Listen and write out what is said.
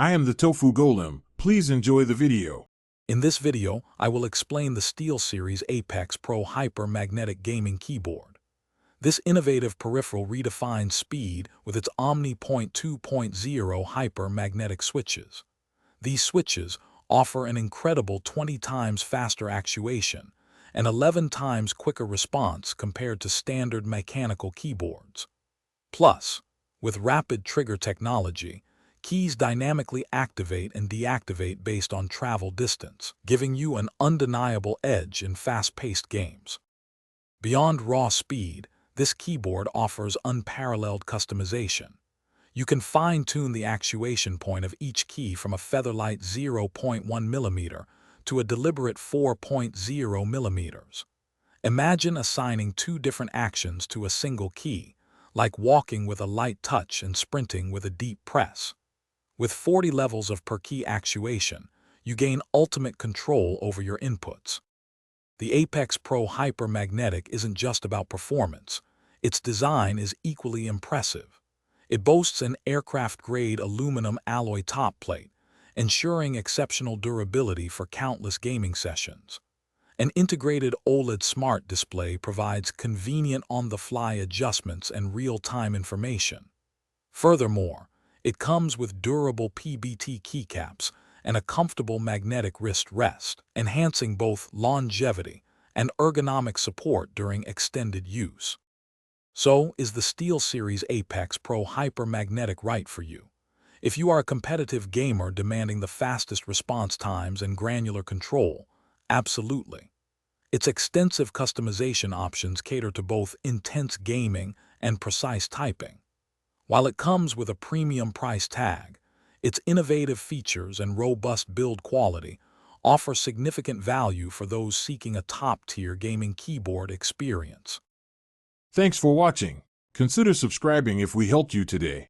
I am the Tofu Golem. Please enjoy the video. In this video, I will explain the SteelSeries Apex Pro HyperMagnetic gaming keyboard. This innovative peripheral redefines speed with its Omni Point 2.0 hypermagnetic switches. These switches offer an incredible 20 times faster actuation and 11 times quicker response compared to standard mechanical keyboards. Plus, with rapid trigger technology, keys dynamically activate and deactivate based on travel distance, giving you an undeniable edge in fast-paced games. Beyond raw speed, this keyboard offers unparalleled customization. You can fine-tune the actuation point of each key from a featherlight 0.1 mm to a deliberate 4.0 mm. Imagine assigning two different actions to a single key, like walking with a light touch and sprinting with a deep press. With 40 levels of per-key actuation, you gain ultimate control over your inputs. The Apex Pro HyperMagnetic isn't just about performance. Its design is equally impressive. It boasts an aircraft-grade aluminum alloy top plate, ensuring exceptional durability for countless gaming sessions. An integrated OLED smart display provides convenient on-the-fly adjustments and real-time information. Furthermore, it comes with durable PBT keycaps and a comfortable magnetic wrist rest, enhancing both longevity and ergonomic support during extended use. So, is the SteelSeries Apex Pro HyperMagnetic right for you? If you are a competitive gamer demanding the fastest response times and granular control, absolutely. Its extensive customization options cater to both intense gaming and precise typing. While it comes with a premium price tag, its innovative features and robust build quality offer significant value for those seeking a top-tier gaming keyboard experience. Thanks for watching. Consider subscribing if we helped you today.